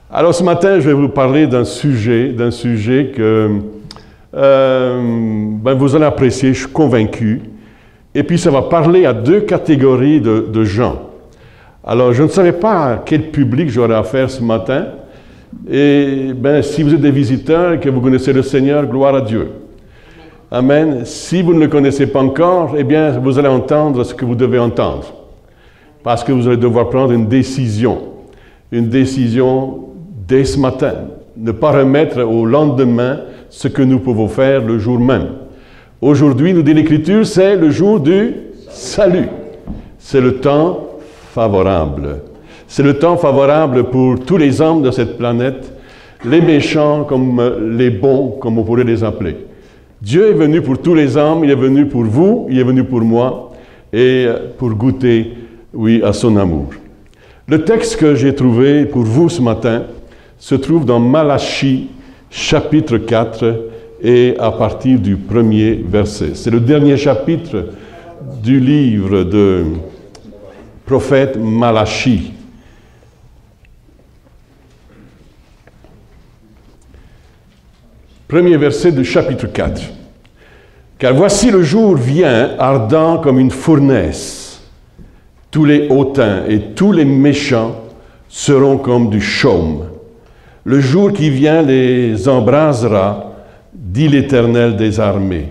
Alors ce matin, je vais vous parler d'un sujet que vous allez apprécier, je suis convaincu. Et puis ça va parler à deux catégories de gens. Alors je ne savais pas à quel public j'aurais affaire ce matin. Et si vous êtes des visiteurs et que vous connaissez le Seigneur, gloire à Dieu. Amen. Si vous ne le connaissez pas encore, eh bien vous allez entendre ce que vous devez entendre. Parce que vous allez devoir prendre une décision. Une décision dès ce matin. Ne pas remettre au lendemain ce que nous pouvons faire le jour même. Aujourd'hui, nous dit l'Écriture, c'est le jour du salut. C'est le temps favorable. C'est le temps favorable pour tous les hommes de cette planète, les méchants comme les bons, comme on pourrait les appeler. Dieu est venu pour tous les hommes, il est venu pour vous, il est venu pour moi, et pour goûter, oui, à son amour. Le texte que j'ai trouvé pour vous ce matin se trouve dans Malachie, chapitre 4, et à partir du premier verset. C'est le dernier chapitre du livre de prophète Malachie. Premier verset du chapitre 4. « Car voici le jour vient, ardent comme une fournaise. Tous les hautains et tous les méchants seront comme du chaume. Le jour qui vient les embrasera, dit l'Éternel des armées.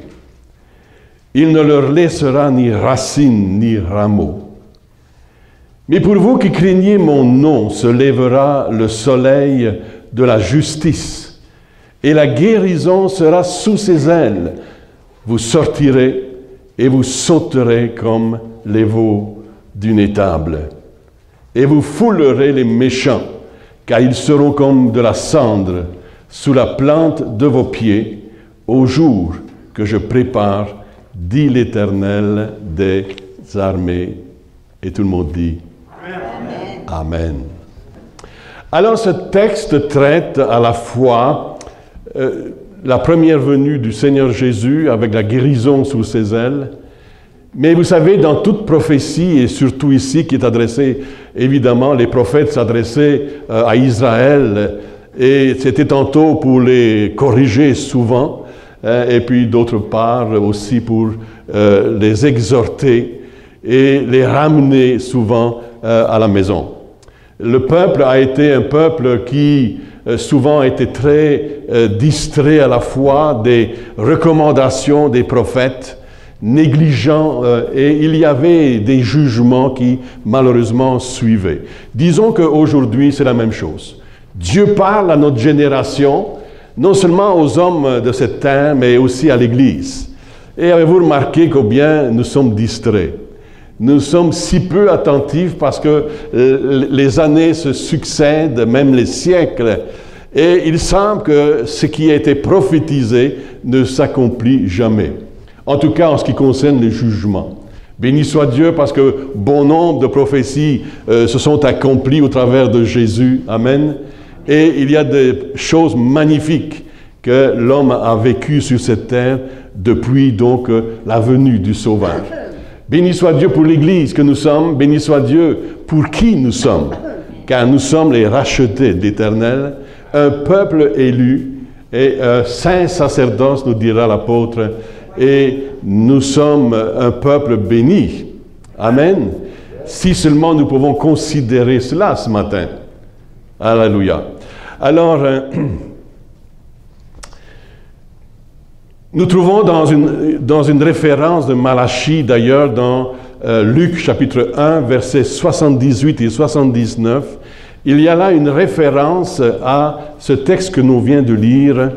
Il ne leur laissera ni racine ni rameau. Mais pour vous qui craignez mon nom, se lèvera le soleil de la justice, et la guérison sera sous ses ailes. Vous sortirez et vous sauterez comme les veaux d'une étable. Et vous foulerez les méchants, car ils seront comme de la cendre sous la plante de vos pieds, au jour que je prépare, dit l'Éternel des armées. Et tout le monde dit Amen. Amen. Alors ce texte traite à la fois la première venue du Seigneur Jésus avec la guérison sous ses ailes. Mais vous savez, dans toute prophétie, et surtout ici qui est adressée, évidemment, les prophètes s'adressaient à Israël, et c'était tantôt pour les corriger souvent, et puis d'autre part aussi pour les exhorter et les ramener souvent à la maison. Le peuple a été un peuple qui souvent a été très distrait à la fois des recommandations des prophètes, négligent, et il y avait des jugements qui malheureusement suivaient. Disons qu'aujourd'hui c'est la même chose. Dieu parle à notre génération, non seulement aux hommes de cette terre, mais aussi à l'Église. Et avez-vous remarqué combien nous sommes distraits? Nous sommes si peu attentifs parce que les années se succèdent, même les siècles, et il semble que ce qui a été prophétisé ne s'accomplit jamais. En tout cas, en ce qui concerne les jugements. Béni soit Dieu parce que bon nombre de prophéties se sont accomplies au travers de Jésus. Amen. Et il y a des choses magnifiques que l'homme a vécues sur cette terre depuis donc la venue du Sauveur. Béni soit Dieu pour l'Église que nous sommes, béni soit Dieu pour qui nous sommes, car nous sommes les rachetés de l'Éternel, un peuple élu et un saint sacerdoce, nous dira l'apôtre, et nous sommes un peuple béni. Amen. Si seulement nous pouvons considérer cela ce matin. Alléluia. Alors, nous trouvons dans une référence de Malachie, d'ailleurs, dans Luc chapitre 1, versets 78 et 79, il y a là une référence à ce texte que nous venons de lire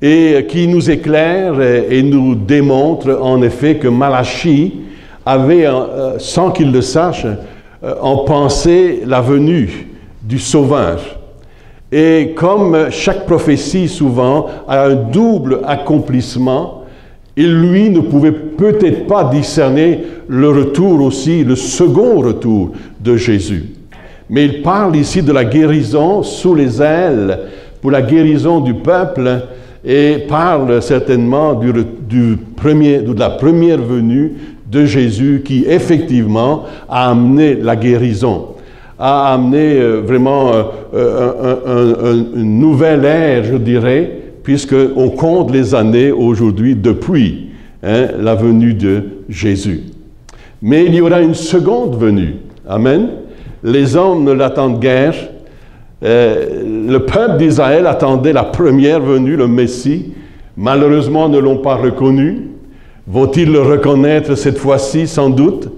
et qui nous éclaire et nous démontre en effet que Malachie avait, sans qu'il le sache, en pensée la venue du Sauveur. Et comme chaque prophétie souvent a un double accomplissement, il, lui, ne pouvait peut-être pas discerner le retour aussi, le second retour de Jésus. Mais il parle ici de la guérison sous les ailes, pour la guérison du peuple, et parle certainement de la première venue de Jésus qui effectivement a amené la guérison. a amené vraiment une nouvelle ère, je dirais, puisqu'on compte les années aujourd'hui depuis la venue de Jésus. Mais il y aura une seconde venue. Amen. Les hommes ne l'attendent guère. Le peuple d'Israël attendait la première venue, le Messie. Malheureusement, ne l'ont pas reconnu. Vont-ils le reconnaître cette fois-ci, sans doute,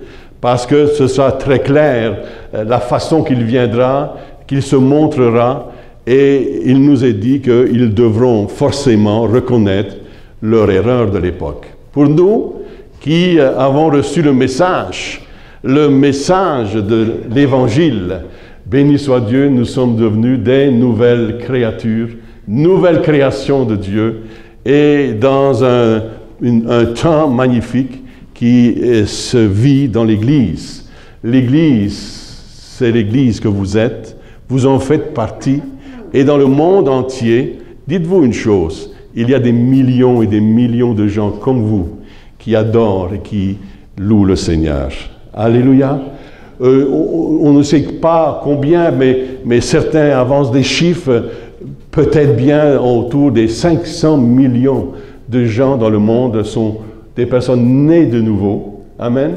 parce que ce sera très clair la façon qu'il viendra, qu'il se montrera, et il nous est dit qu'ils devront forcément reconnaître leur erreur de l'époque. Pour nous, qui avons reçu le message de l'Évangile, béni soit Dieu, nous sommes devenus des nouvelles créatures, nouvelle création de Dieu, et dans un temps magnifique qui se vit dans l'Église. L'Église, c'est l'Église que vous êtes, vous en faites partie, et dans le monde entier, dites-vous une chose, il y a des millions et des millions de gens comme vous qui adorent et qui louent le Seigneur. Alléluia. On ne sait pas combien, mais certains avancent des chiffres, peut-être bien autour des 500 millions de gens dans le monde sont des personnes nées de nouveau. Amen.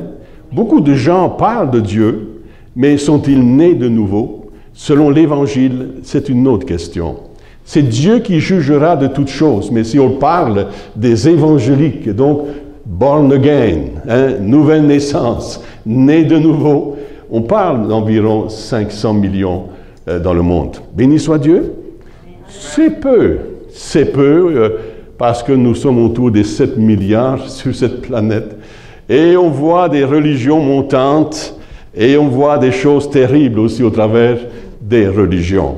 Beaucoup de gens parlent de Dieu, mais sont-ils nés de nouveau? Selon l'Évangile, c'est une autre question. C'est Dieu qui jugera de toutes choses, mais si on parle des évangéliques, donc born again, nouvelle naissance, nés de nouveau, on parle d'environ 500 millions dans le monde. Béni soit Dieu. C'est peu, parce que nous sommes autour des 7 milliards sur cette planète. Et on voit des religions montantes, et on voit des choses terribles aussi au travers des religions.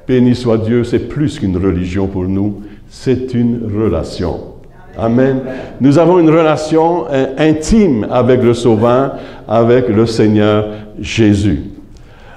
Béni soit Dieu, c'est plus qu'une religion pour nous, c'est une relation. Amen. Nous avons une relation intime avec le Sauveur, avec le Seigneur Jésus.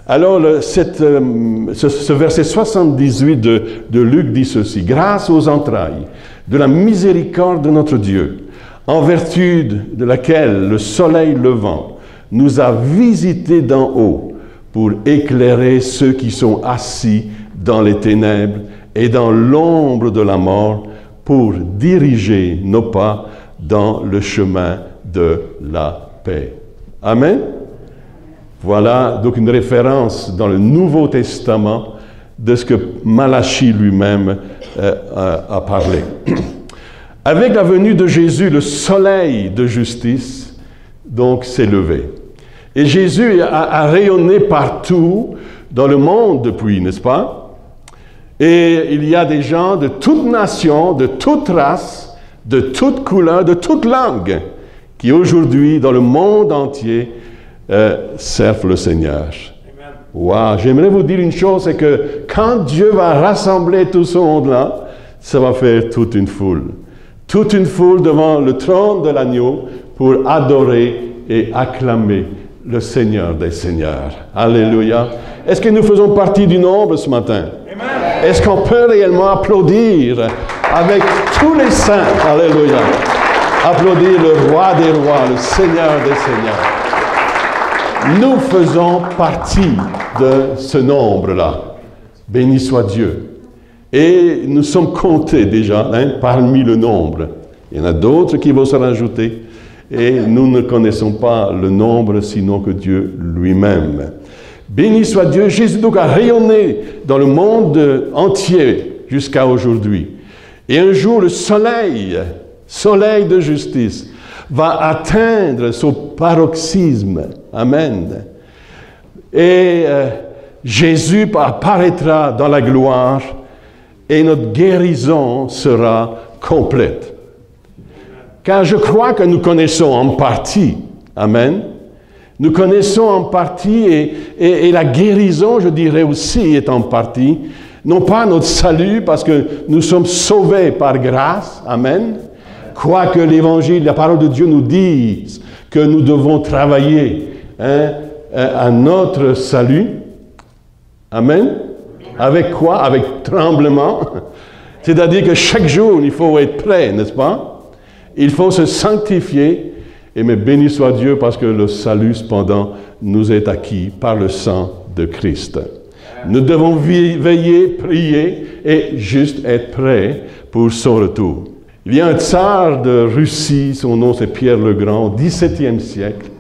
Alors, ce verset 78 de Luc dit ceci: « Grâce aux entrailles de la miséricorde de notre Dieu, en vertu de laquelle le soleil levant nous a visités d'en haut pour éclairer ceux qui sont assis dans les ténèbres et dans l'ombre de la mort, pour diriger nos pas dans le chemin de la paix. » Amen. Voilà donc une référence dans le Nouveau Testament de ce que Malachie lui-même a parlé. Avec la venue de Jésus, le soleil de justice donc s'est levé. Et Jésus a rayonné partout dans le monde depuis, n'est-ce pas? Et il y a des gens de toutes nations, de toutes races, de toutes couleurs, de toutes langues, qui aujourd'hui, dans le monde entier, servent le Seigneur. Wow. J'aimerais vous dire une chose, c'est que quand Dieu va rassembler tout ce monde-là, ça va faire toute une foule devant le trône de l'agneau pour adorer et acclamer le Seigneur des Seigneurs. Alléluia. Est-ce que nous faisons partie du nombre ce matin? Est-ce qu'on peut réellement applaudir avec tous les saints? Alléluia. Applaudir le roi des rois, le Seigneur des seigneurs. Nous faisons partie de ce nombre-là. Béni soit Dieu. Et nous sommes comptés déjà parmi le nombre. Il y en a d'autres qui vont se rajouter. Et nous ne connaissons pas le nombre sinon que Dieu lui-même. Béni soit Dieu. Jésus donc a rayonné dans le monde entier jusqu'à aujourd'hui. Et un jour, le soleil de justice, va atteindre son paroxysme. Amen. Et Jésus apparaîtra dans la gloire et notre guérison sera complète. Car je crois que nous connaissons en partie. Amen. Nous connaissons en partie et la guérison, je dirais aussi, est en partie. Non pas notre salut, parce que nous sommes sauvés par grâce. Amen. Quoique l'Évangile, la parole de Dieu nous dise que nous devons travailler à notre salut. Amen. Avec quoi? Avec tremblement. C'est-à-dire que chaque jour, il faut être prêt, n'est-ce pas? Il faut se sanctifier. Et mais béni soit Dieu parce que le salut, cependant, nous est acquis par le sang de Christ. Nous devons veiller, prier et juste être prêts pour son retour. Il y a un tsar de Russie, son nom c'est Pierre le Grand, au XVIIe siècle.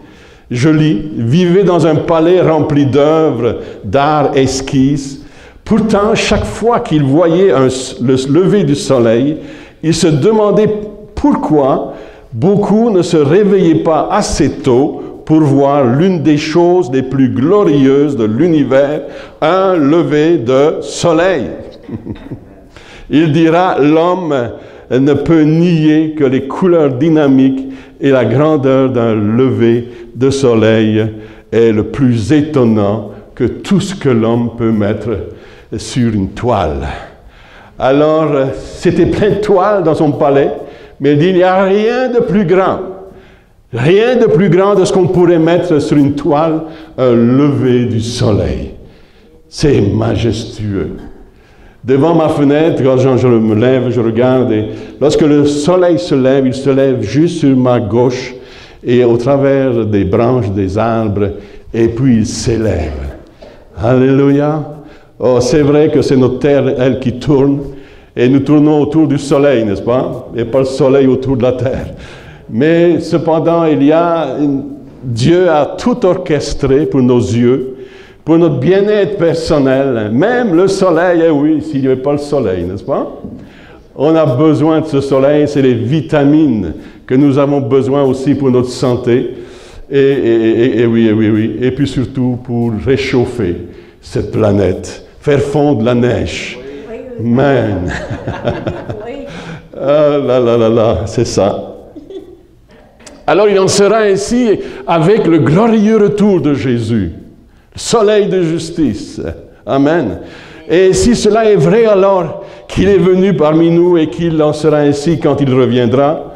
Je lis, vivait dans un palais rempli d'œuvres, d'art, esquisses. Pourtant, chaque fois qu'il voyait le lever du soleil, il se demandait pourquoi beaucoup ne se réveillaient pas assez tôt pour voir l'une des choses les plus glorieuses de l'univers, un lever de soleil. Il dira, l'homme ne peut nier que les couleurs dynamiques et la grandeur d'un lever de soleil est le plus étonnant que tout ce que l'homme peut mettre sur une toile. Alors, c'était plein de toiles dans son palais, mais il dit, il n'y a rien de plus grand. Rien de plus grand de ce qu'on pourrait mettre sur une toile, un lever du soleil. C'est majestueux. Devant ma fenêtre, quand je me lève, je regarde, et lorsque le soleil se lève, il se lève juste sur ma gauche, et au travers des branches des arbres, et puis il s'élève. Alléluia! Oh, c'est vrai que c'est notre terre, elle, qui tourne, et nous tournons autour du soleil, n'est-ce pas? Et pas le soleil autour de la terre. Mais cependant, Dieu a tout orchestré pour nos yeux, pour notre bien-être personnel. Même le soleil, eh oui, s'il n'y avait pas le soleil, n'est-ce pas? On a besoin de ce soleil, c'est les vitamines que nous avons besoin aussi pour notre santé. Et oui. Et puis surtout pour réchauffer cette planète, faire fondre la neige. Amen. Ah là, c'est ça. Alors il en sera ainsi avec le glorieux retour de Jésus, le soleil de justice. Amen. Et si cela est vrai alors qu'il est venu parmi nous et qu'il en sera ainsi quand il reviendra,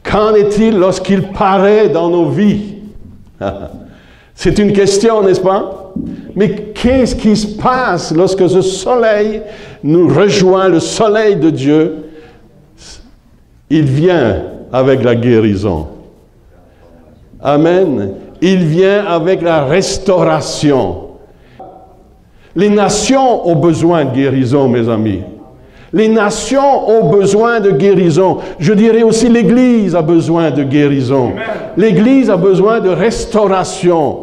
qu'en est-il lorsqu'il paraît dans nos vies? C'est une question, n'est-ce pas? Mais qu'est-ce qui se passe lorsque ce soleil nous rejoint, le soleil de Dieu? Il vient avec la guérison. Amen. Il vient avec la restauration. Les nations ont besoin de guérison, mes amis. Les nations ont besoin de guérison. Je dirais aussi l'Église a besoin de guérison. L'Église a besoin de restauration.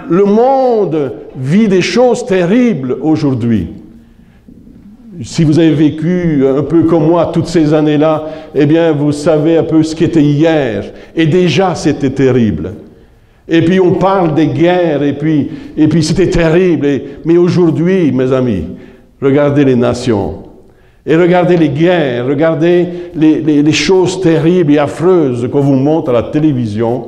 Le monde vit des choses terribles aujourd'hui. Si vous avez vécu un peu comme moi toutes ces années-là, eh bien, vous savez un peu ce qu'était hier. Et déjà, c'était terrible. Et puis, on parle des guerres, et puis c'était terrible. Mais aujourd'hui, mes amis, regardez les nations. Et regardez les guerres, regardez les choses terribles et affreuses qu'on vous montre à la télévision,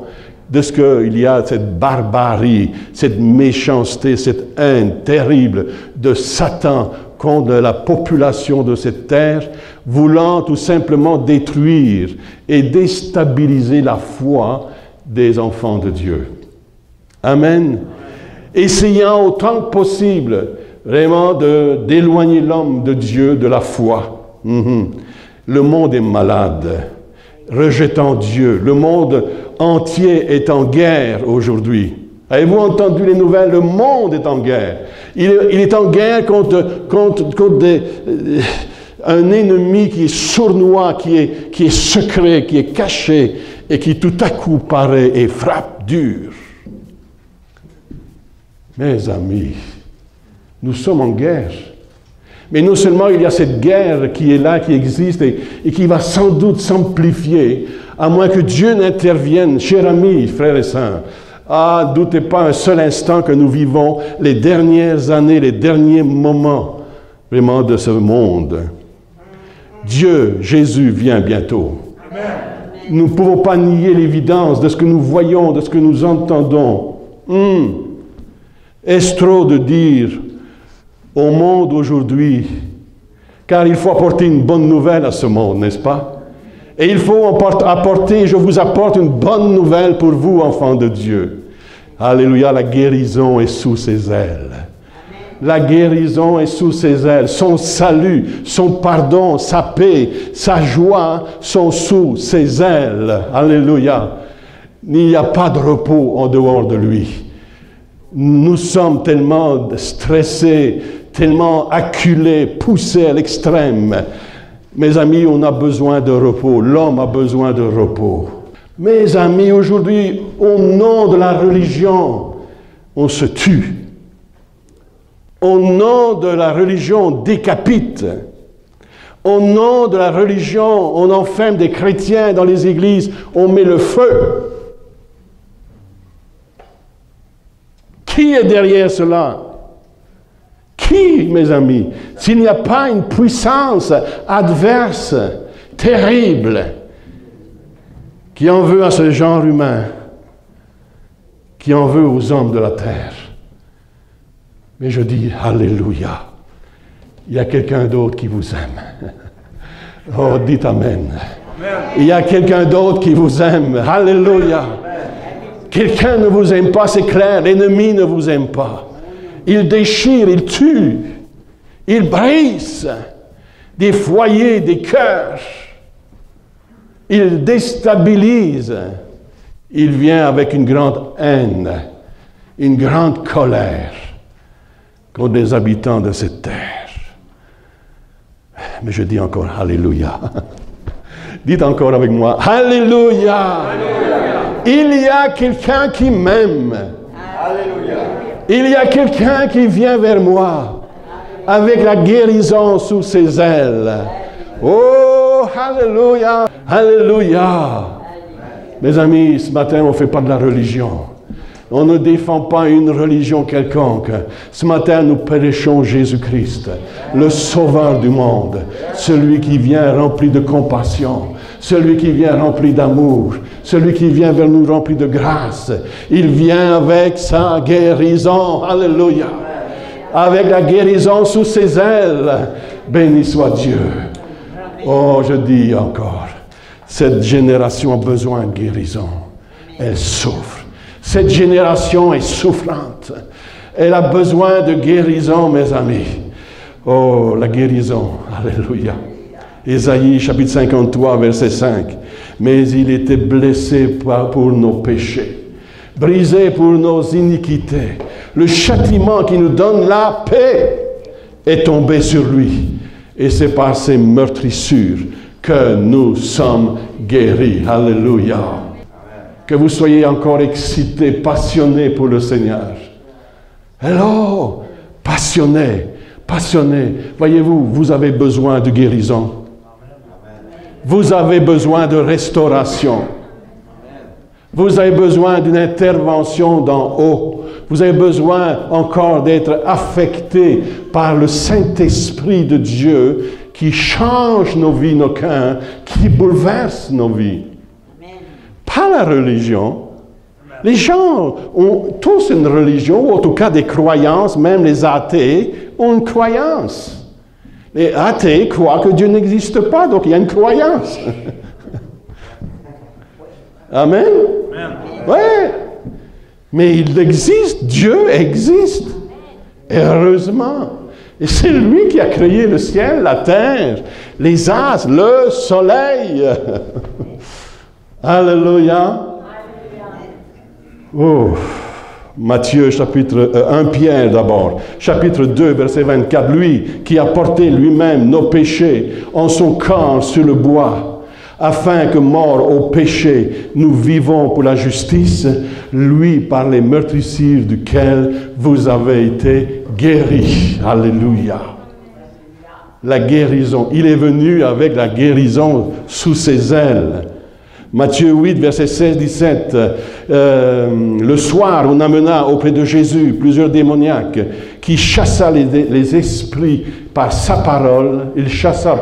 de ce qu'il y a, cette barbarie, cette méchanceté, cette haine terrible de Satan contre la population de cette terre, voulant tout simplement détruire et déstabiliser la foi des enfants de Dieu. Amen. Essayant autant que possible vraiment d'éloigner l'homme de Dieu, de la foi. Le monde est malade, rejetant Dieu. Le monde entier est en guerre aujourd'hui. Avez-vous entendu les nouvelles? Le monde est en guerre. Il est en guerre contre un ennemi qui est sournois, qui est secret, qui est caché et qui tout à coup paraît et frappe dur. Mes amis, nous sommes en guerre. Mais non seulement il y a cette guerre qui est là, qui existe et qui va sans doute s'amplifier, à moins que Dieu n'intervienne. Chers amis, frères et sœurs, doutez pas un seul instant que nous vivons les dernières années, les derniers moments vraiment de ce monde. Dieu, Jésus vient bientôt. Amen. Nous ne pouvons pas nier l'évidence de ce que nous voyons, de ce que nous entendons. Est-ce trop de dire au monde aujourd'hui, car il faut apporter une bonne nouvelle à ce monde, n'est-ce pas? Et il faut apporter, je vous apporte une bonne nouvelle pour vous, enfants de Dieu. Alléluia, la guérison est sous ses ailes. La guérison est sous ses ailes. Son salut, son pardon, sa paix, sa joie sont sous ses ailes. Alléluia. Il n'y a pas de repos en dehors de lui. Nous sommes tellement stressés, tellement acculés, poussés à l'extrême. Mes amis, on a besoin de repos. L'homme a besoin de repos. Mes amis, aujourd'hui, au nom de la religion, on se tue. Au nom de la religion, on décapite. Au nom de la religion, on enferme des chrétiens dans les églises, on met le feu. Qui est derrière cela? Qui, mes amis? S'il n'y a pas une puissance adverse, terrible, qui en veut à ce genre humain, qui en veut aux hommes de la terre. Mais je dis, Alléluia, il y a quelqu'un d'autre qui vous aime. Oh, dites Amen. Il y a quelqu'un d'autre qui vous aime. Alléluia. Quelqu'un ne vous aime pas, c'est clair. L'ennemi ne vous aime pas. Il déchire, il tue, il brise des foyers, des cœurs. Il déstabilise. Il vient avec une grande haine, une grande colère contre les habitants de cette terre. Mais je dis encore Alléluia. Dites encore avec moi Alléluia. Alléluia. Il y a quelqu'un qui m'aime. Alléluia. Il y a quelqu'un qui vient vers moi avec la guérison sous ses ailes. Oh, Alléluia. Alléluia. Mes amis, ce matin, on ne fait pas de la religion. On ne défend pas une religion quelconque. Ce matin, nous prêchons Jésus-Christ, le Sauveur du monde, celui qui vient rempli de compassion, celui qui vient rempli d'amour, celui qui vient vers nous rempli de grâce. Il vient avec sa guérison. Alléluia. Avec la guérison sous ses ailes. Béni soit Dieu. Oh, je dis encore, cette génération a besoin de guérison. Elle souffre. Cette génération est souffrante. Elle a besoin de guérison, mes amis. Oh, la guérison. Alléluia. Ésaïe, chapitre 53, verset 5. Mais il était blessé pour nos péchés, brisé pour nos iniquités. Le châtiment qui nous donne la paix est tombé sur lui. Et c'est par ses meurtrissures que nous sommes guéris. Alléluia. Que vous soyez encore excités, passionnés pour le Seigneur. Hello, passionnés, passionnés. Voyez-vous, vous avez besoin de guérison. Vous avez besoin de restauration. Vous avez besoin d'une intervention d'en haut. Vous avez besoin encore d'être affecté par le Saint-Esprit de Dieu qui change nos vies, nos cœurs, qui bouleverse nos vies. Pas la religion. Les gens ont tous une religion, ou en tout cas des croyances, même les athées ont une croyance. Les athées croient que Dieu n'existe pas, donc il y a une croyance. Amen? Oui. Mais il existe, Dieu existe. Heureusement. Et c'est lui qui a créé le ciel, la terre, les astres, le soleil. Alléluia. Oh, Matthieu, chapitre 1 Pierre d'abord, chapitre 2, verset 24. Lui qui a porté lui-même nos péchés en son corps sur le bois, afin que, mort au péché, nous vivons pour la justice, lui par les meurtrissures duquel vous avez été guéris. Alléluia. La guérison. Il est venu avec la guérison sous ses ailes. Matthieu 8, verset 16-17, le soir, on amena auprès de Jésus plusieurs démoniaques qui chassa les esprits par sa parole. Il chassa,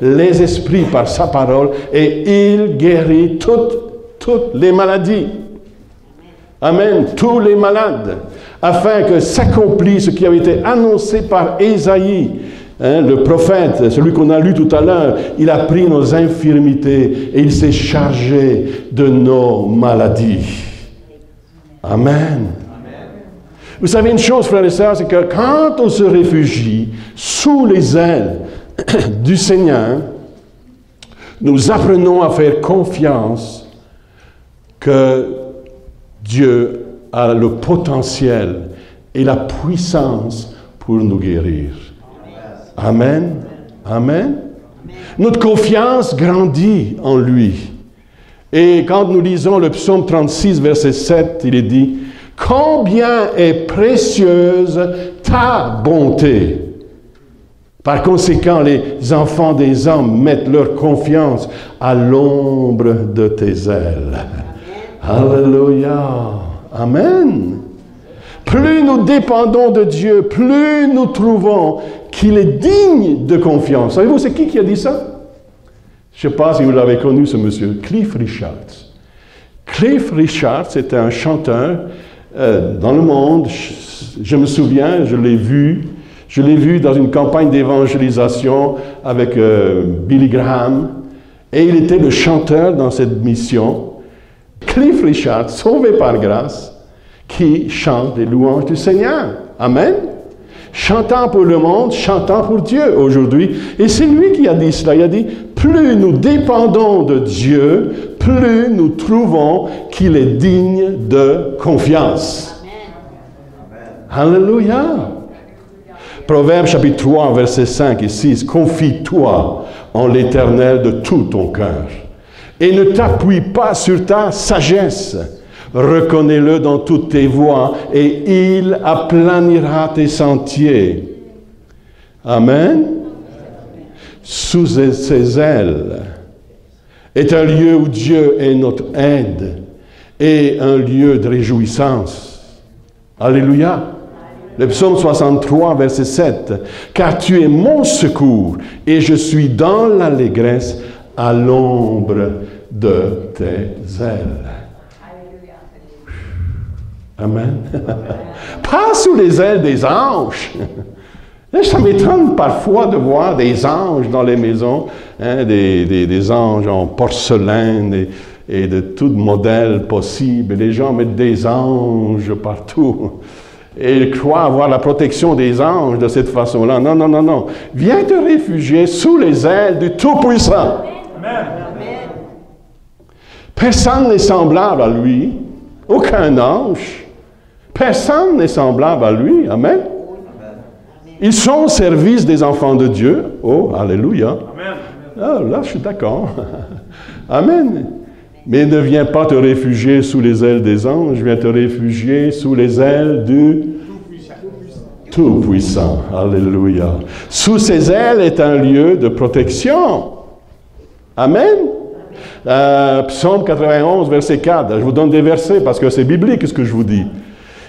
les esprits par sa parole et il guérit toutes les maladies. Amen. Tous les malades. Afin que s'accomplisse ce qui avait été annoncé par Ésaïe. Le prophète, celui qu'on a lu tout à l'heure, il a pris nos infirmités et il s'est chargé de nos maladies. Amen. Amen. Vous savez une chose, frères et sœurs, c'est que quand on se réfugie sous les ailes du Seigneur, nous apprenons à faire confiance que Dieu a le potentiel et la puissance pour nous guérir. Amen. Amen. Notre confiance grandit en lui. Et quand nous lisons le psaume 36, verset 7, il est dit « Combien est précieuse ta bonté !» Par conséquent, les enfants des hommes mettent leur confiance à l'ombre de tes ailes. Alléluia. Amen. Plus nous dépendons de Dieu, plus nous trouvons qu'il est digne de confiance. Savez-vous, c'est qui a dit ça? Je ne sais pas si vous l'avez connu, ce monsieur, Cliff Richards. Cliff Richards était un chanteur dans le monde. Je me souviens, je l'ai vu dans une campagne d'évangélisation avec Billy Graham. Et il était le chanteur dans cette mission. Cliff Richard, sauvé par grâce, qui chante les louanges du Seigneur. Amen. Chantant pour le monde, chantant pour Dieu aujourd'hui. Et c'est lui qui a dit cela. Il a dit, plus nous dépendons de Dieu, plus nous trouvons qu'il est digne de confiance. Amen. Alléluia. Proverbe chapitre 3, versets 5 et 6. Confie-toi en l'Éternel de tout ton cœur. Et ne t'appuie pas sur ta sagesse. Reconnais-le dans toutes tes voies et il aplanira tes sentiers. Amen. Sous ses ailes est un lieu où Dieu est notre aide et un lieu de réjouissance. Alléluia. Le psaume 63, verset 7. « Car tu es mon secours, et je suis dans l'allégresse à l'ombre de tes ailes. » Amen. Pas sous les ailes des anges. Ça m'étonne parfois de voir des anges dans les maisons, hein, des anges en porcelaine et de tout modèle possible. Les gens mettent des anges partout. Et ils croient avoir la protection des anges de cette façon-là. Non, non, non, non. Viens te réfugier sous les ailes du Tout-Puissant. Amen. Personne n'est semblable à lui. Aucun ange. Personne n'est semblable à lui. Amen. Ils sont au service des enfants de Dieu. Oh, alléluia. Ah, là, je suis d'accord. Amen. Mais ne viens pas te réfugier sous les ailes des anges, viens te réfugier sous les ailes du Tout-Puissant. Alléluia. Sous ses ailes est un lieu de protection. Amen. Psaume 91, verset 4. Je vous donne des versets parce que c'est biblique ce que je vous dis.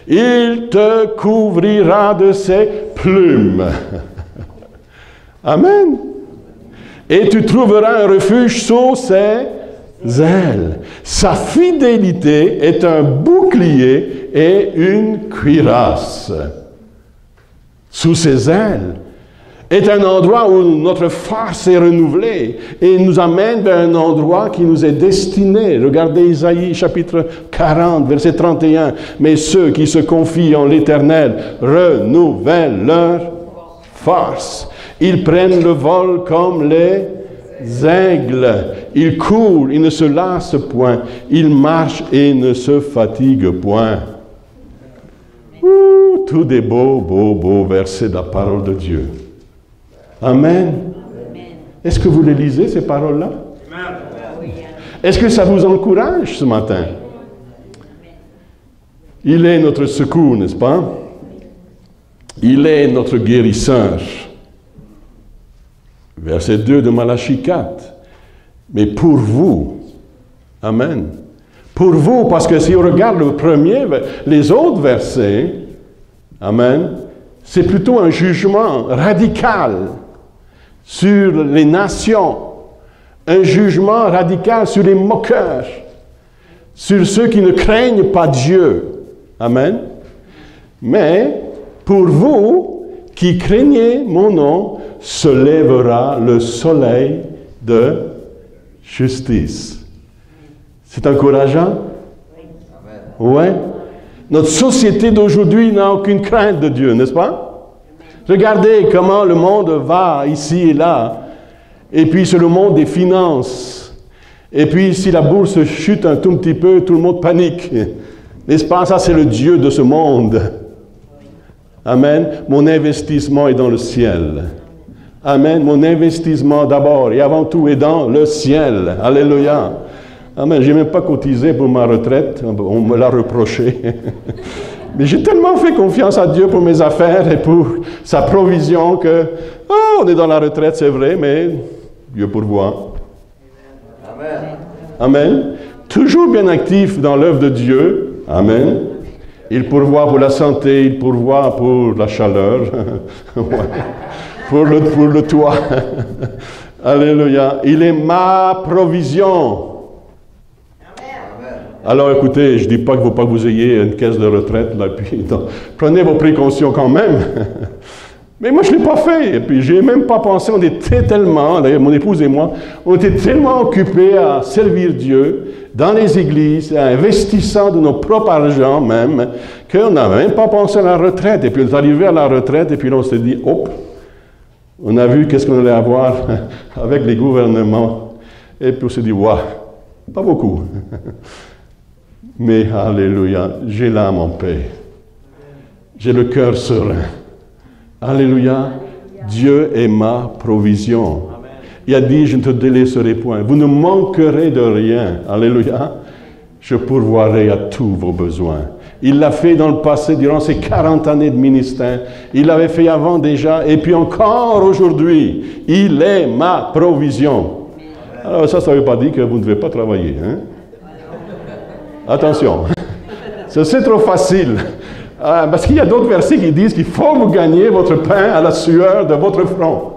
Il te couvrira de ses plumes. Amen. Et tu trouveras un refuge sous ses ailes. Sa fidélité est un bouclier et une cuirasse. Sous ses ailes est un endroit où notre force est renouvelée et nous amène vers un endroit qui nous est destiné. Regardez Isaïe chapitre 40, verset 31. Mais ceux qui se confient en l'Éternel renouvellent leur force. Ils prennent le vol comme les aigles. Ils courent, ils ne se lassent point. Ils marchent et ne se fatiguent point. Tout des beaux versets de la parole de Dieu. Amen. Est-ce que vous les lisez, ces paroles-là? Est-ce que ça vous encourage ce matin? Il est notre secours, n'est-ce pas? Il est notre guérisseur. Verset 2 de Malachie 4. Mais pour vous, amen. Pour vous, parce que si on regarde le premier, les autres versets, amen, c'est plutôt un jugement radical sur les nations, un jugement radical sur les moqueurs, sur ceux qui ne craignent pas Dieu. Amen. Mais pour vous qui craignez mon nom, se lèvera le soleil de justice. C'est encourageant? Oui. Notre société d'aujourd'hui n'a aucune crainte de Dieu, n'est-ce pas? Regardez comment le monde va ici et là. Et puis c'est le monde des finances. Et puis si la bourse chute un tout petit peu, tout le monde panique. N'est-ce pas? Ça, c'est le Dieu de ce monde. Amen. Mon investissement est dans le ciel. Amen. Mon investissement d'abord et avant tout est dans le ciel. Alléluia. Amen. Je n'ai même pas cotisé pour ma retraite. On me l'a reproché. Mais j'ai tellement fait confiance à Dieu pour mes affaires et pour sa provision que, on est dans la retraite, c'est vrai, mais Dieu pourvoit. Amen. Amen. Toujours bien actif dans l'œuvre de Dieu. Amen. Il pourvoit pour la santé, il pourvoit pour la chaleur, pour le toit. Alléluia. Il est ma provision. Alors écoutez, je ne dis pas qu'il ne faut pas que vous ayez une caisse de retraite, là, puis, donc, prenez vos précautions quand même. Mais moi, je ne l'ai pas fait. Et puis, je n'ai même pas pensé. On était tellement, d'ailleurs, mon épouse et moi, on était tellement occupés à servir Dieu dans les églises, investissant de nos propres argent même, qu'on n'a même pas pensé à la retraite. Et puis, on est arrivé à la retraite, et puis là, on s'est dit, hop, on a vu qu'est-ce qu'on allait avoir avec les gouvernements. Et puis, on s'est dit, waouh, pas beaucoup. Mais, alléluia, j'ai l'âme en paix. J'ai le cœur serein. Alléluia. Dieu est ma provision. Amen. Il a dit, je ne te délaisserai point. Vous ne manquerez de rien. Alléluia. Je pourvoirai à tous vos besoins. Il l'a fait dans le passé, durant ses 40 années de ministère. Il l'avait fait avant déjà. Et puis encore aujourd'hui, il est ma provision. Alors ça ne veut pas dire que vous ne devez pas travailler. Hein? Attention. C'est trop facile. Parce qu'il y a d'autres versets qui disent qu'il faut vous gagner votre pain à la sueur de votre front.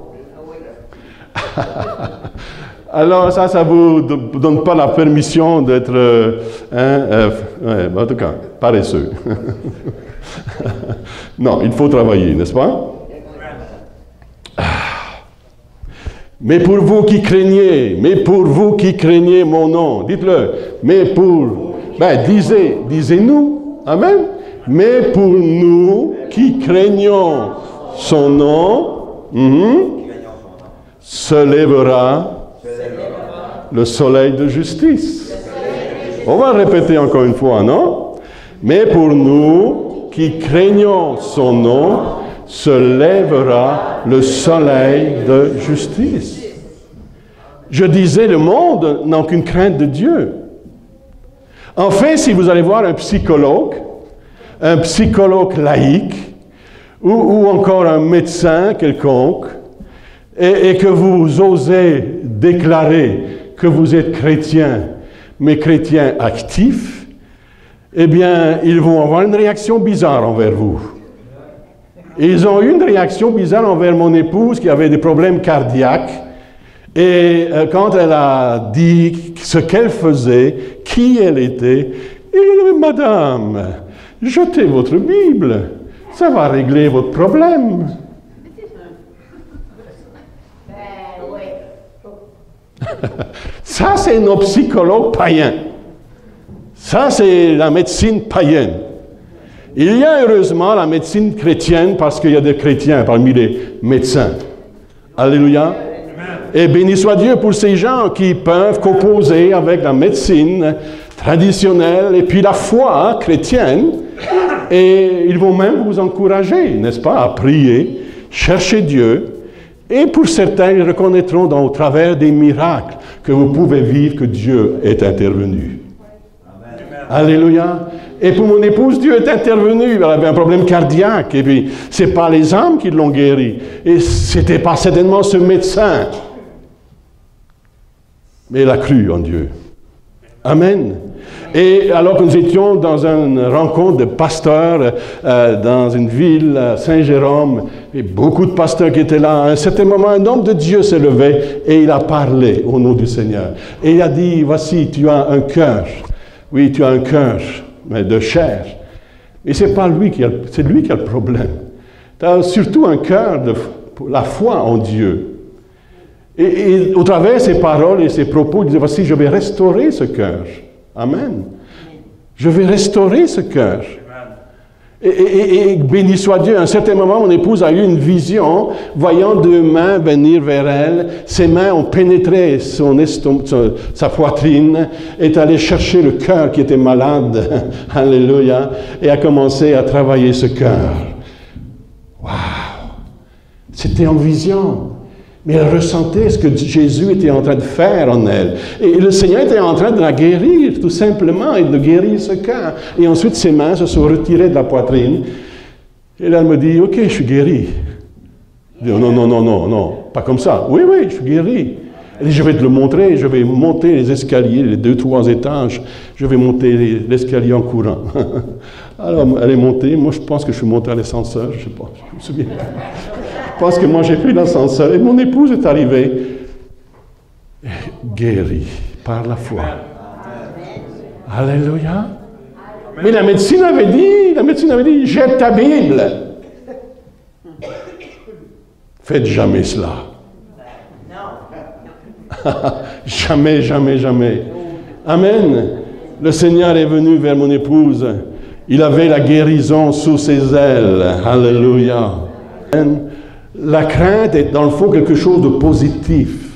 Alors ça ne vous donne pas la permission d'être, en tout cas, paresseux. Non, il faut travailler, n'est-ce pas? Mais pour vous qui craignez mon nom, dites-le, disez-nous, amen. Mais pour nous qui craignons son nom, se lèvera le soleil de justice. On va le répéter encore une fois, non? Mais pour nous qui craignons son nom, se lèvera le soleil de justice. Je disais, le monde n'a aucune crainte de Dieu. Enfin, si vous allez voir un psychologue laïque, ou encore un médecin quelconque, et que vous osez déclarer que vous êtes chrétien, mais chrétien actif, eh bien, ils vont avoir une réaction bizarre envers vous. Ils ont eu une réaction bizarre envers mon épouse qui avait des problèmes cardiaques, et quand elle a dit ce qu'elle faisait, qui elle était, il dit, Madame, jetez votre Bible, ça va régler votre problème. Ça, c'est nos psychologues païens. Ça, c'est la médecine païenne. Il y a heureusement la médecine chrétienne parce qu'il y a des chrétiens parmi les médecins. Alléluia. Et béni soit Dieu pour ces gens qui peuvent composer avec la médecine traditionnelle et puis la foi chrétienne. Et ils vont même vous encourager, n'est-ce pas, à prier, chercher Dieu. Et pour certains, ils reconnaîtront au travers des miracles que vous pouvez vivre que Dieu est intervenu. Amen. Alléluia. Et pour mon épouse, Dieu est intervenu. Elle avait un problème cardiaque. Et puis, ce n'est pas les âmes qui l'ont guéri. Et ce n'était pas certainement ce médecin. Mais elle a cru en Dieu. Amen. Et alors que nous étions dans une rencontre de pasteurs dans une ville, Saint-Jérôme, et beaucoup de pasteurs qui étaient là, à un certain moment, un homme de Dieu s'est levé et il a parlé au nom du Seigneur. Et il a dit, voici, tu as un cœur. Oui, tu as un cœur de chair. Et c'est pas lui c'est lui qui a le problème. Tu as surtout un cœur de la foi en Dieu. Et au travers de ses paroles et ses propos, il disait, voici, je vais restaurer ce cœur. Amen. Je vais restaurer ce cœur. Et béni soit Dieu, à un certain moment, mon épouse a eu une vision, voyant deux mains venir vers elle. Ces mains ont pénétré sa poitrine, est allée chercher le cœur qui était malade, alléluia, et a commencé à travailler ce cœur. Waouh! C'était en vision. Mais elle ressentait ce que Jésus était en train de faire en elle. Et le Seigneur était en train de la guérir, tout simplement, et de guérir ce cœur. Et ensuite, ses mains se sont retirées de la poitrine. Et là, elle me dit, OK, je suis guéri. Je dis, non, pas comme ça. Oui, je suis guéri. Elle dit, je vais te le montrer, je vais monter les escaliers, les 2-3 étages. Je vais monter l'escalier en courant. Alors, elle est montée. Moi, je pense que je suis monté à l'ascenseur, je ne sais pas, je me souviens. Je pense que moi, j'ai pris l'ascenseur et mon épouse est arrivée guérie par la foi. Alléluia. Mais la médecine avait dit, jette ta Bible. Faites jamais cela. Jamais, jamais, jamais. Amen. Le Seigneur est venu vers mon épouse. Il avait la guérison sous ses ailes. Alléluia. Amen. La crainte est dans le fond quelque chose de positif.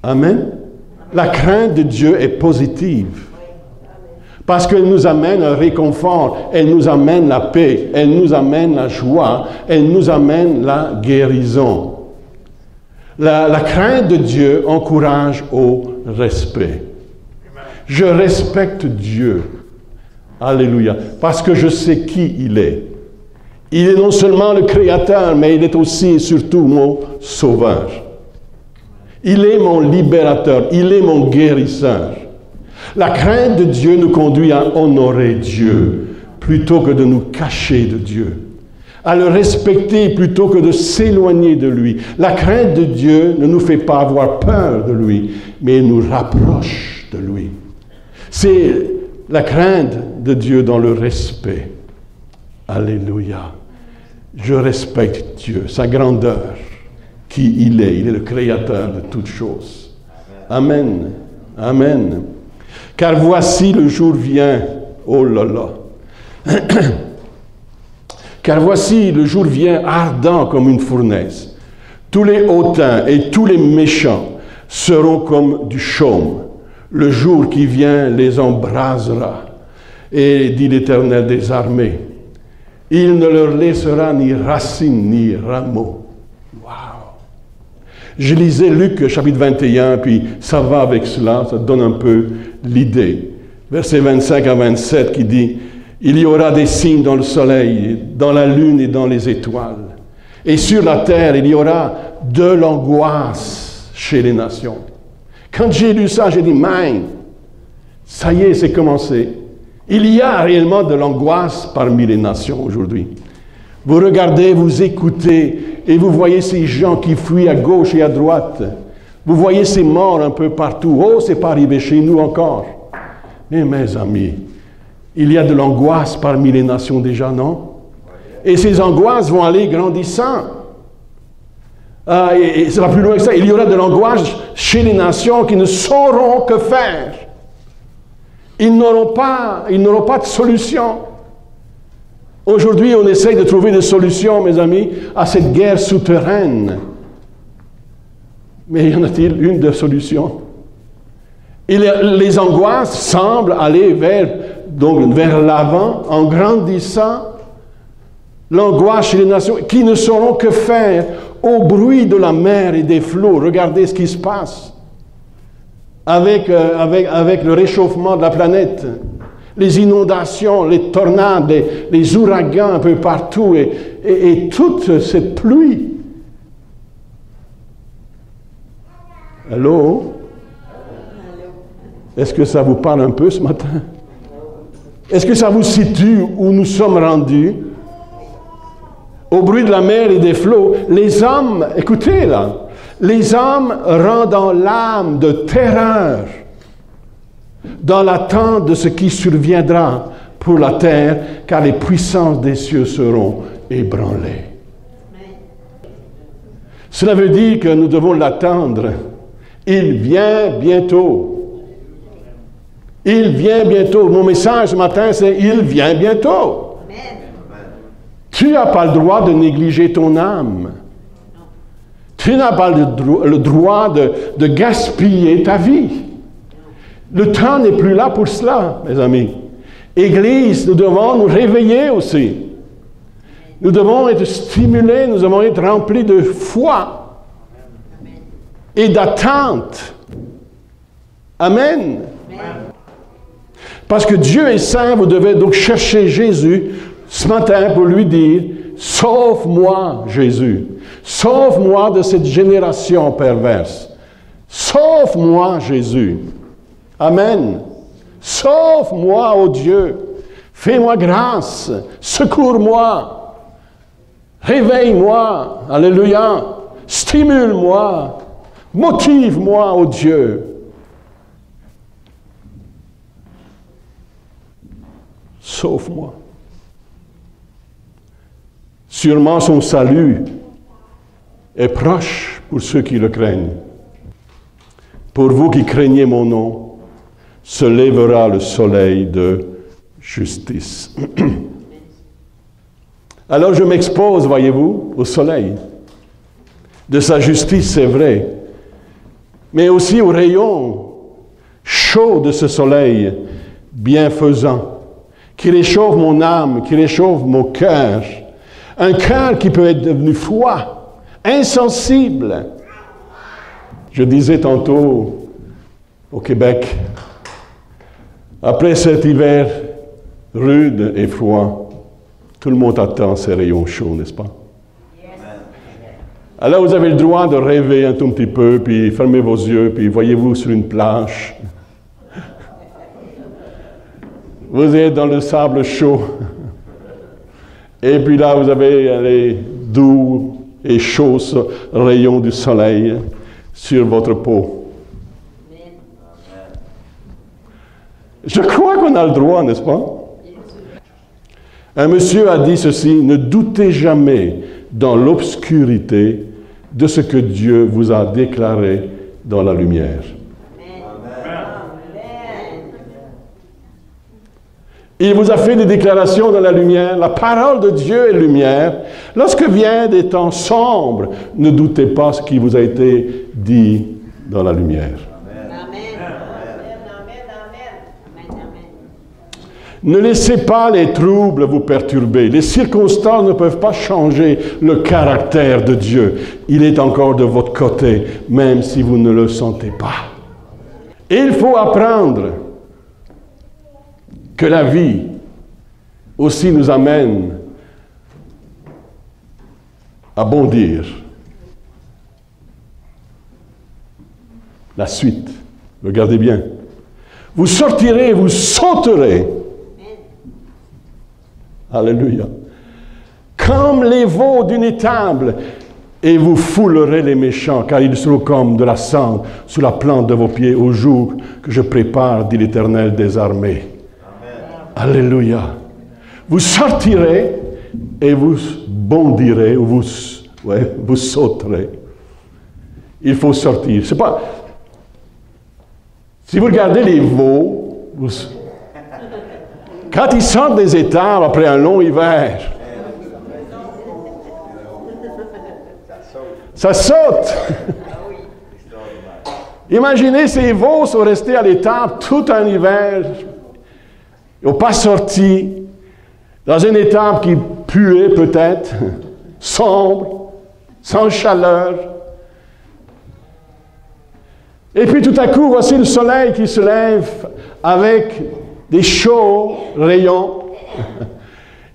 Amen. La crainte de Dieu est positive. Parce qu'elle nous amène un réconfort, elle nous amène la paix, elle nous amène la joie, elle nous amène la guérison. La crainte de Dieu encourage au respect. Je respecte Dieu. Alléluia. Parce que je sais qui il est. Il est non seulement le Créateur, mais il est aussi et surtout mon Sauveur. Il est mon libérateur, il est mon guérisseur. La crainte de Dieu nous conduit à honorer Dieu plutôt que de nous cacher de Dieu, à le respecter plutôt que de s'éloigner de lui. La crainte de Dieu ne nous fait pas avoir peur de lui, mais nous rapproche de lui. C'est la crainte de Dieu dans le respect. Alléluia. Je respecte Dieu, sa grandeur, qui il est. Il est le créateur de toutes choses. Amen. Amen. Car voici le jour vient. Oh là là. Car voici le jour vient ardent comme une fournaise. Tous les hautains et tous les méchants seront comme du chaume. Le jour qui vient les embrasera. Et dit l'Éternel des armées, il ne leur laissera ni racine ni rameau. Wow! Je lisais Luc chapitre 21, puis ça va avec cela, ça donne un peu l'idée. Verset 25 à 27 qui dit, il y aura des signes dans le soleil, dans la lune et dans les étoiles. Et sur la terre, il y aura de l'angoisse chez les nations. Quand j'ai lu ça, j'ai dit, man, ça y est, c'est commencé. Il y a réellement de l'angoisse parmi les nations aujourd'hui. Vous regardez, vous écoutez, et vous voyez ces gens qui fuient à gauche et à droite. Vous voyez ces morts un peu partout. Oh, c'est pas arrivé chez nous encore. Mais mes amis, il y a de l'angoisse parmi les nations déjà, non? Et ces angoisses vont aller grandissant. Et ça va plus loin que ça. Il y aura de l'angoisse chez les nations qui ne sauront que faire. Ils n'auront pas de solution. Aujourd'hui, on essaye de trouver des solutions, mes amis, à cette guerre souterraine. Mais y en a-t-il une de solution? Et les angoisses semblent aller vers l'avant, en grandissant. L'angoisse chez les nations, qui ne sauront que faire au bruit de la mer et des flots. Regardez ce qui se passe. Avec le réchauffement de la planète, les inondations, les tornades, les ouragans un peu partout et toute cette pluie. Allô? Est-ce que ça vous parle un peu ce matin? Est-ce que ça vous situe où nous sommes rendus? Au bruit de la mer et des flots, les hommes, écoutez là, les hommes rendant l'âme de terreur dans l'attente de ce qui surviendra pour la terre, car les puissances des cieux seront ébranlées. Cela veut dire que nous devons l'attendre. Il vient bientôt. Il vient bientôt. Mon message ce matin, c'est « Il vient bientôt ». Tu n'as pas le droit de négliger ton âme. Tu n'as pas le droit de gaspiller ta vie. Le temps n'est plus là pour cela, mes amis. Église, nous devons nous réveiller aussi. Nous devons être stimulés, nous devons être remplis de foi et d'attente. Amen. Parce que Dieu est saint, vous devez donc chercher Jésus ce matin pour lui dire « Sauve-moi, Jésus. Sauve-moi de cette génération perverse. Sauve-moi, Jésus. » Amen. Sauve-moi, ô Dieu. Fais-moi grâce. Secours-moi. Réveille-moi. Alléluia. Stimule-moi. Motive-moi, ô Dieu. Sauve-moi. Sûrement son salut est proche pour ceux qui le craignent. Pour vous qui craignez mon nom, se lèvera le soleil de justice. Alors je m'expose, voyez-vous, au soleil. De sa justice, c'est vrai, mais aussi aux rayons chauds de ce soleil bienfaisant, qui réchauffe mon âme, qui réchauffe mon cœur. Un cœur qui peut être devenu froid, insensible. Je disais tantôt au Québec, après cet hiver rude et froid, tout le monde attend ces rayons chauds, n'est-ce pas? Alors vous avez le droit de rêver un tout petit peu, puis fermez vos yeux, puis voyez-vous sur une plage. Vous êtes dans le sable chaud. Et puis là, vous avez les doux et chauds rayons du soleil sur votre peau. Je crois qu'on a le droit, n'est-ce pas? Un monsieur a dit ceci, « Ne doutez jamais dans l'obscurité de ce que Dieu vous a déclaré dans la lumière. » Il vous a fait des déclarations dans la lumière. La parole de Dieu est lumière. Lorsque viennent des temps sombres, ne doutez pas ce qui vous a été dit dans la lumière. Ne laissez pas les troubles vous perturber. Les circonstances ne peuvent pas changer le caractère de Dieu. Il est encore de votre côté, même si vous ne le sentez pas. Et il faut apprendre que la vie aussi nous amène à bondir. La suite, regardez bien. Vous sortirez, vous sauterez. Alléluia. Comme les veaux d'une étable, et vous foulerez les méchants, car ils seront comme de la cendre sous la plante de vos pieds au jour que je prépare, dit l'Éternel des armées. Alléluia. Vous sortirez et vous bondirez, ou vous sauterez. Il faut sortir. C'est pas... Si vous regardez les veaux, quand ils sortent des étables après un long hiver, ça saute. Imaginez ces veaux sont restés à l'étable tout un hiver. Ils n'ont pas sorti dans une étape qui puait peut-être, sombre, sans chaleur. Et puis tout à coup, voici le soleil qui se lève avec des chauds rayons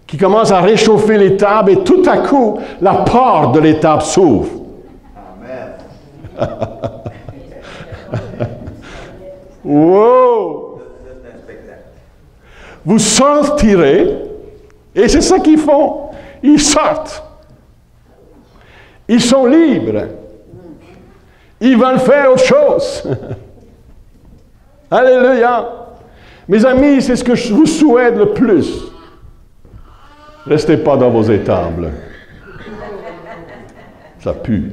qui commencent à réchauffer l'étable et tout à coup, la porte de l'étable s'ouvre. Amen. Wow! Vous sortirez, et c'est ça qu'ils font. Ils sortent. Ils sont libres. Ils veulent faire autre chose. Alléluia. Mes amis, c'est ce que je vous souhaite le plus. Restez pas dans vos étables. Ça pue.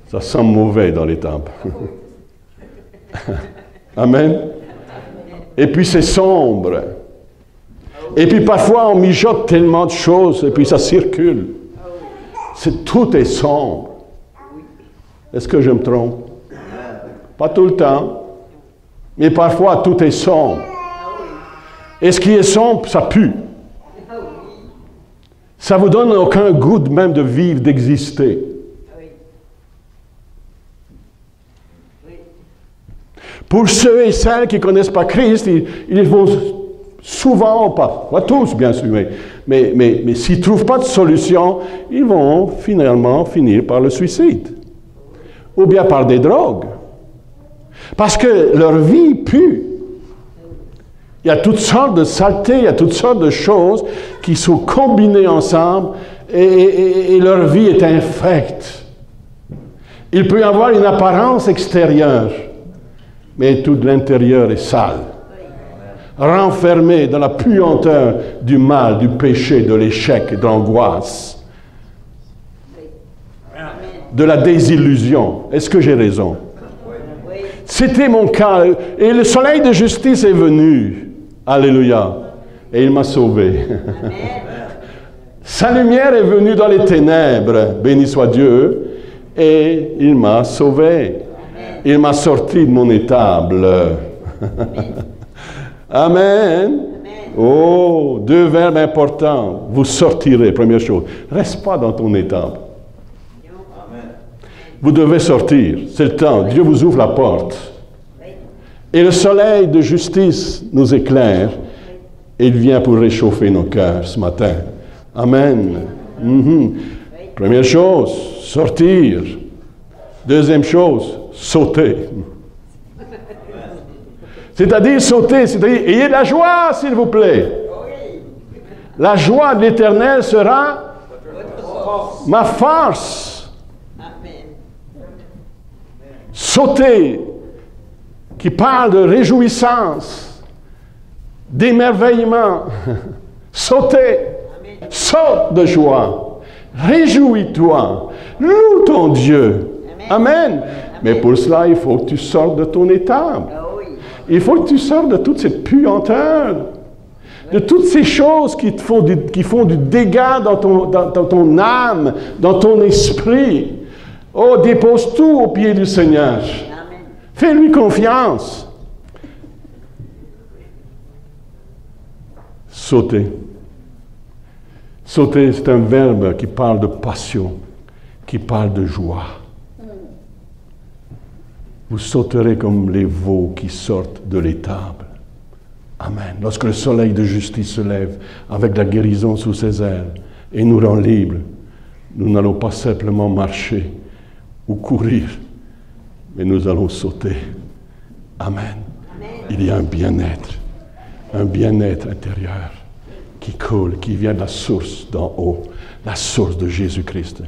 Ça sent mauvais dans l'étable. Amen. Et puis c'est sombre. Et puis parfois on mijote tellement de choses et puis ça circule. Tout est sombre. Est-ce que je me trompe? Pas tout le temps. Mais parfois tout est sombre. Et ce qui est sombre, ça pue. Ça vous donne aucun goût même de vivre, d'exister. Pour ceux et celles qui ne connaissent pas Christ, ils vont souvent, pas tous bien sûr, mais s'ils ne trouvent pas de solution, ils vont finalement finir par le suicide. Ou bien par des drogues. Parce que leur vie pue. Il y a toutes sortes de saletés, il y a toutes sortes de choses qui sont combinées ensemble et leur vie est infecte. Il peut y avoir une apparence extérieure, mais tout de l'intérieur est sale. Renfermé dans la puanteur du mal, du péché, de l'échec, de l'angoisse, de la désillusion. Est-ce que j'ai raison? C'était mon cas. Et le soleil de justice est venu. Alléluia. Et il m'a sauvé. Sa lumière est venue dans les ténèbres. Béni soit Dieu. Et il m'a sauvé. Il m'a sorti de mon étable. Amen. Oh, deux verbes importants. Vous sortirez, première chose. Reste pas dans ton étable. Vous devez sortir. C'est le temps. Dieu vous ouvre la porte. Et le soleil de justice nous éclaire. Et il vient pour réchauffer nos cœurs ce matin. Amen. Première chose, sortir. Deuxième chose, sauter. C'est-à-dire sauter, c'est-à-dire ayez de la joie, s'il vous plaît. La joie de l'Éternel sera ma force. Sauter, qui parle de réjouissance, d'émerveillement. Sauter, saute de joie, réjouis-toi, loue ton Dieu. Amen. Mais pour cela, il faut que tu sortes de ton étable. Il faut que tu sortes de toute cette puanteur, de toutes ces choses qui font du dégât dans ton âme, dans ton esprit. Oh, dépose tout au pied du Seigneur. Fais-lui confiance. Sauter. Sauter, c'est un verbe qui parle de passion, qui parle de joie. Vous sauterez comme les veaux qui sortent de l'étable. Amen. Lorsque le soleil de justice se lève avec la guérison sous ses ailes et nous rend libres, nous n'allons pas simplement marcher ou courir, mais nous allons sauter. Amen. Il y a un bien-être intérieur qui coule, qui vient de la source d'en haut, la source de Jésus-Christ.